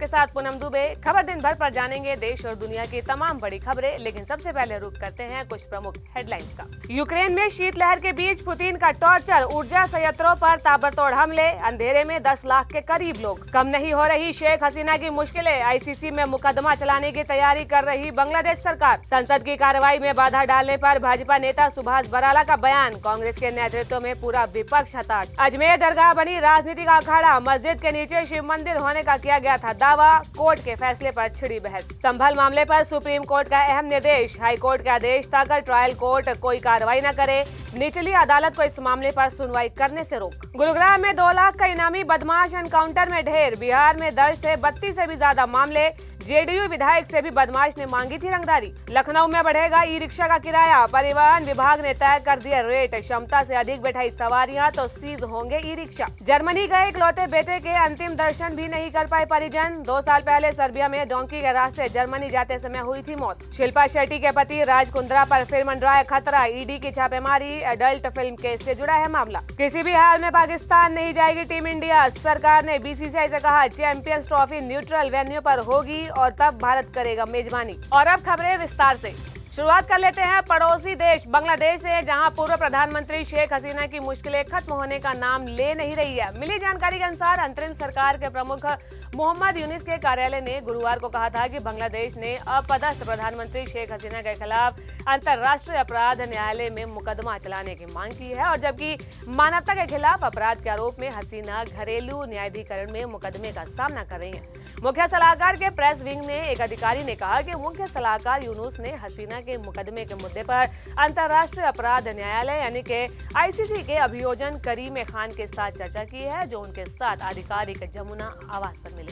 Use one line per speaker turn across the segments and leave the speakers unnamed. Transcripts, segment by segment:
आपके साथ पूनम दुबे। खबर दिन भर पर जानेंगे देश और दुनिया की तमाम बड़ी खबरें, लेकिन सबसे पहले रुख करते हैं कुछ प्रमुख हेडलाइंस का। यूक्रेन में शीतलहर के बीच पुतिन का टॉर्चर, ऊर्जा संयंत्रों पर ताबड़तोड़ हमले, अंधेरे में 10 लाख के करीब लोग। कम नहीं हो रही शेख हसीना की मुश्किलें, आईसीसी में मुकदमा चलाने की तैयारी कर रही बांग्लादेश सरकार। संसद की कार्रवाई में बाधा डालने पर भाजपा नेता सुभाष बराला का बयान, कांग्रेस के नेतृत्व में पूरा विपक्ष हताश। अजमेर दरगाह बनी राजनीतिक अखाड़ा, मस्जिद के नीचे शिव मंदिर होने का किया गया था दावा, कोर्ट के फैसले पर छिड़ी बहस। संभल मामले पर सुप्रीम कोर्ट का अहम निर्देश, हाई कोर्ट के आदेश तक ट्रायल कोर्ट कोई कार्रवाई न करे, निचली अदालत को इस मामले पर सुनवाई करने से रोक। गुरुग्राम में 2 लाख का इनामी बदमाश एनकाउंटर में ढेर, बिहार में दर्ज थे 32 से भी ज्यादा मामले, जेडीयू विधायक से भी बदमाश ने मांगी थी रंगदारी। लखनऊ में बढ़ेगा ई रिक्शा का किराया, परिवहन विभाग ने तय कर दिया रेट, क्षमता से अधिक बैठाई सवारियां तो सीज होंगे ई रिक्शा। जर्मनी गए इकलौते बेटे के अंतिम दर्शन भी नहीं कर पाए परिजन, 2 साल पहले सर्बिया में डोंकी के रास्ते जर्मनी जाते समय हुई थी मौत। शिल्पा शेट्टी के पति राज कुंद्रा पर फिर मंडरा है खतरा, ईडी की छापेमारी, एडल्ट फिल्म केस से जुड़ा है मामला। किसी भी हाल में पाकिस्तान नहीं जाएगी टीम इंडिया, सरकार ने बीसीसीआई से कहा चैंपियंस ट्रॉफी न्यूट्रल वेन्यू पर होगी और तब भारत करेगा मेजबानी। और अब खबरें विस्तार से। शुरुआत कर लेते हैं पड़ोसी देश बांग्लादेश से, जहां पूर्व प्रधानमंत्री शेख हसीना की मुश्किलें खत्म होने का नाम ले नहीं रही है। मिली जानकारी के अनुसार अंतरिम सरकार के प्रमुख मोहम्मद यूनिस के कार्यालय ने गुरुवार को कहा था कि बांग्लादेश ने अपदस्थ प्रधानमंत्री शेख हसीना के खिलाफ अंतर्राष्ट्रीय अपराध न्यायालय में मुकदमा चलाने की मांग की है, और जबकि मानवता के खिलाफ अपराध के आरोप में हसीना घरेलू न्यायाधिकरण में मुकदमे का सामना कर रही है। मुख्य सलाहकार के प्रेस विंग ने एक अधिकारी ने कहा कि मुख्य सलाहकार यूनुस ने हसीना के मुकदमे के मुद्दे पर अंतर्राष्ट्रीय अपराध न्यायालय यानी कि आईसीसी के अभियोजन करीम खान के साथ चर्चा की है, जो उनके साथ आधिकारिक जमुना आवास पर मिले।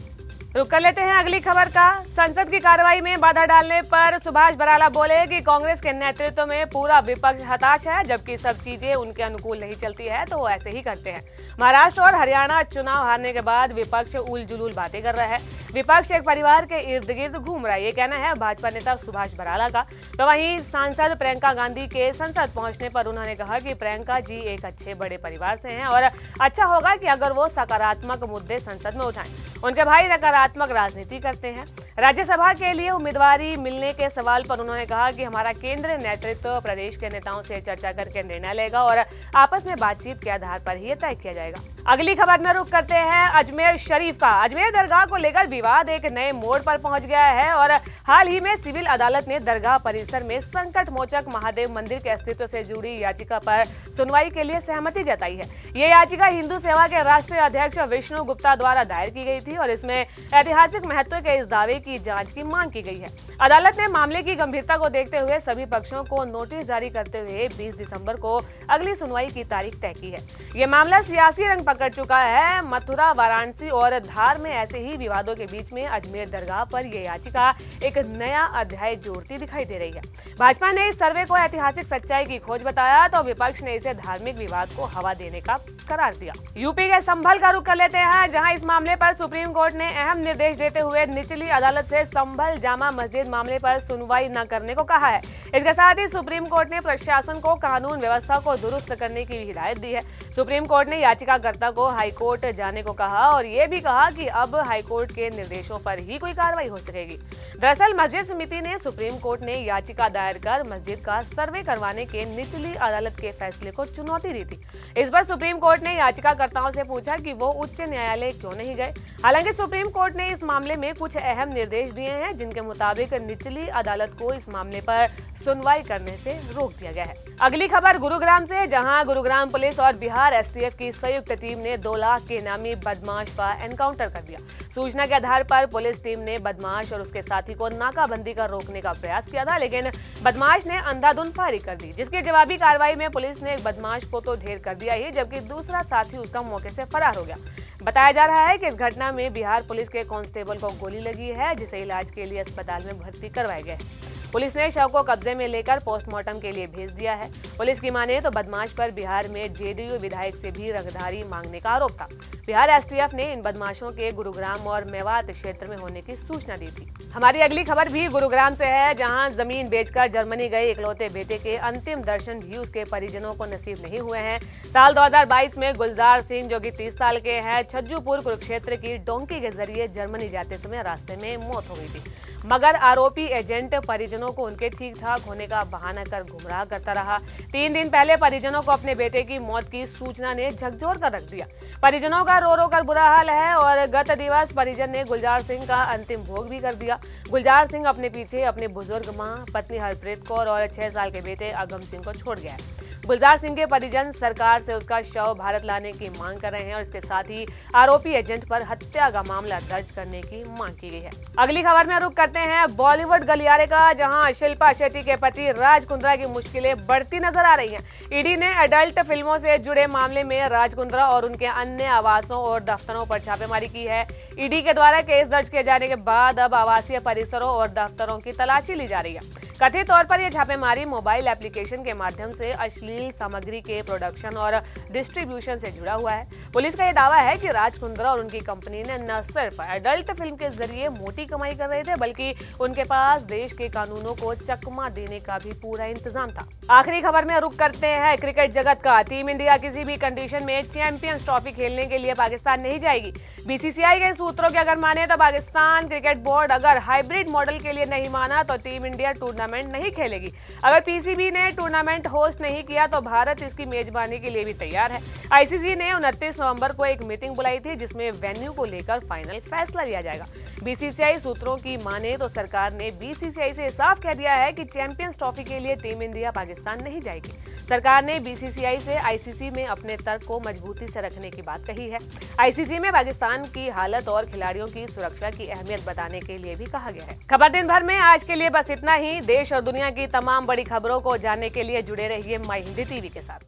रुक कर लेते हैं अगली खबर का। संसद की कार्रवाई में बाधा डालने पर सुभाष बराला बोले कि कांग्रेस के नेतृत्व में पूरा विपक्ष हताश है, जबकि सब चीजें उनके अनुकूल नहीं चलती है तो वो ऐसे ही करते हैं। महाराष्ट्र और हरियाणा चुनाव हारने के बाद विपक्ष उल जुलूल बातें कर रहा है। विपक्ष एक परिवार के इर्द गिर्द घूम रहा है, ये कहना है भाजपा नेता सुभाष बराला का। तो वहीं सांसद प्रियंका गांधी के संसद पहुंचने पर उन्होंने कहा कि प्रियंका जी एक अच्छे बड़े परिवार से हैं और अच्छा होगा कि अगर वो सकारात्मक मुद्दे संसद में उठाएं। उनके भाई नकारात्मक राजनीति करते हैं। राज्यसभा के लिए उम्मीदवारी मिलने के सवाल पर उन्होंने कहा कि हमारा केंद्रीय नेतृत्व प्रदेश के नेताओं से चर्चा करके निर्णय लेगा और आपस में बातचीत के आधार पर ही तय किया जाएगा। अगली खबर में रुख करते हैं अजमेर शरीफ का। अजमेर दरगाह को लेकर विवाद एक नए मोड़ पर पहुंच गया है और हाल ही में सिविल अदालत ने दरगाह परिसर में संकट मोचक महादेव मंदिर के अस्तित्व से जुड़ी याचिका पर सुनवाई के लिए सहमति जताई है। ये याचिका हिंदू सेवा के राष्ट्रीय अध्यक्ष विष्णु गुप्ता द्वारा दायर की गई थी और इसमें ऐतिहासिक महत्व के इस दावे की जांच की मांग की गई है। अदालत ने मामले की गंभीरता को देखते हुए सभी पक्षों को नोटिस जारी करते हुए 20 दिसंबर को अगली सुनवाई की तारीख तय की है। ये मामला सियासी रंग पकड़ चुका है। मथुरा, वाराणसी और धार में ऐसे ही विवादों के बीच में अजमेर दरगाह पर यह याचिका एक नया अध्याय जोड़ती दिखाई दे रही है। भाजपा ने इस सर्वे को ऐतिहासिक सच्चाई की खोज बताया तो विपक्ष ने इसे धार्मिक विवाद को हवा देने का करार दिया। यूपी के संभल का रुख कर लेते हैं, जहां इस मामले पर सुप्रीम कोर्ट ने अहम निर्देश देते हुए निचली अदालत से संभल जामा मस्जिद मामले पर सुनवाई न करने को कहा है। इसके साथ ही सुप्रीम कोर्ट ने प्रशासन को कानून व्यवस्था को दुरुस्त करने की हिदायत दी है। सुप्रीम कोर्ट ने याचिकाकर्ता को हाई कोर्ट जाने को कहा और ये भी कहा कि अब हाई कोर्ट के निर्देशों पर ही कोई कार्रवाई हो सकेगी। दरअसल मस्जिद समिति ने सुप्रीम कोर्ट ने याचिका दायर कर मस्जिद का सर्वे करवाने के निचली अदालत के फैसले को चुनौती दी थी। इस पर सुप्रीम कोर्ट ने याचिकाकर्ताओं से पूछा कि वो उच्च न्यायालय क्यों नहीं गए। हालांकि सुप्रीम कोर्ट ने इस मामले में कुछ अहम निर्देश दिए हैं, जिनके मुताबिक निचली अदालत को इस मामले पर सुनवाई करने से रोक दिया गया है। अगली खबर गुरुग्राम से, जहां गुरुग्राम पुलिस और बिहार एसटीएफ की संयुक्त टीम ने 2 लाख के इनामी बदमाश का एनकाउंटर कर दिया। सूचना के आधार पर पुलिस टीम ने बदमाश और उसके साथी को नाकाबंदी कर रोकने का प्रयास किया था, लेकिन बदमाश ने अंधाधुंध फायरिंग कर दी, जिसकी जवाबी कार्रवाई में पुलिस ने एक बदमाश को तो ढेर कर दिया ही, जबकि दूसरा साथी उसका मौके से फरार हो गया। बताया जा रहा है कि इस घटना में बिहार पुलिस के कांस्टेबल को गोली लगी है, जिसे इलाज के लिए अस्पताल में भर्ती करवाया गया है। पुलिस ने शव को कब्जे में लेकर पोस्टमार्टम के लिए भेज दिया है। पुलिस की माने तो बदमाश पर बिहार में जेडीयू विधायक से भी रंगदारी मांगने का आरोप था। बिहार एसटीएफ ने इन बदमाशों के गुरुग्राम और मेवात क्षेत्र में होने की सूचना दी थी। हमारी अगली खबर भी गुरुग्राम से है, जहां जमीन बेचकर जर्मनी गए इकलौते बेटे के अंतिम दर्शन भी उसके परिजनों को नसीब नहीं हुए हैं। साल 2022 में गुलजार सिंह, जो कि 30 साल के हैं, छज्जूपुर कुरुक्षेत्र की डोंकी के जरिए जर्मनी जाते समय रास्ते में मौत हो गई थी, मगर आरोपी एजेंट परिजनों को उनके ठीक ठाक होने का बहाना कर गुमराह करता रहा। 3 दिन पहले परिजनों को अपने बेटे की मौत की सूचना ने झकझोर कर रख दिया। परिजनों का रो रो कर बुरा हाल है और गत दिवस परिजन ने गुलजार सिंह का अंतिम भोग भी कर दिया। गुलजार सिंह अपने पीछे अपने बुजुर्ग मां, पत्नी हरप्रीत कौर और 6 साल के बेटे अगम सिंह को छोड़ गया है। गुलजार सिंह के परिजन सरकार से उसका शव भारत लाने की मांग कर रहे हैं और इसके साथ ही आरोपी एजेंट पर हत्या का मामला दर्ज करने की मांग की गई है। अगली खबर में रुख करते हैं बॉलीवुड गलियारे का, जहां शिल्पा शेट्टी के पति राज कुंद्रा की मुश्किलें बढ़ती नजर आ रही हैं। ईडी ने एडल्ट फिल्मों से जुड़े मामले में राज कुंद्रा और उनके अन्य आवासों और दफ्तरों पर छापेमारी की है। ईडी के द्वारा केस दर्ज किए जाने के बाद अब आवासीय परिसरों और दफ्तरों की तलाशी ली जा रही है। कथित तौर पर यह छापेमारी मोबाइल एप्लीकेशन के माध्यम से अश्लील सामग्री के प्रोडक्शन और डिस्ट्रीब्यूशन से जुड़ा हुआ है। पुलिस का यह दावा है कि राज कुंद्रा और उनकी कंपनी ने न सिर्फ एडल्ट फिल्म के जरिए मोटी कमाई कर रहे थे, बल्कि उनके पास देश के कानूनों को चकमा देने का भी पूरा इंतजाम था। आखिरी खबर में रुख करते हैं क्रिकेट जगत का। टीम इंडिया किसी भी कंडीशन में चैंपियंस ट्रॉफी खेलने के लिए पाकिस्तान नहीं जाएगी। बीसीसीआई के सूत्रों की अगर माने तो पाकिस्तान क्रिकेट बोर्ड अगर हाइब्रिड मॉडल के लिए नहीं माना तो टीम इंडिया टूर्नामेंट नहीं खेलेगी। अगर पीसीबी ने टूर्नामेंट होस्ट नहीं किया तो भारत इसकी मेजबानी के लिए भी तैयार है। आईसीसी ने 29 नवंबर को एक मीटिंग बुलाई थी, जिसमें वेन्यू को लेकर फाइनल फैसला लिया जाएगा। बीसीसीआई सूत्रों की माने तो सरकार ने बीसीसीआई से साफ कह दिया है कि चैंपियंस ट्रॉफी के लिए टीम इंडिया पाकिस्तान नहीं जाएगी। सरकार ने बीसीसीआई से आईसीसी में अपने तर्क को मजबूती से रखने की बात कही है। आईसीसी में पाकिस्तान की हालत और खिलाड़ियों की सुरक्षा की अहमियत बताने के लिए भी कहा गया है। खबर दिन भर में आज के लिए बस इतना ही। देश और दुनिया की तमाम बड़ी खबरों को जानने के लिए जुड़े रहिए माई हिंदी टीवी के साथ।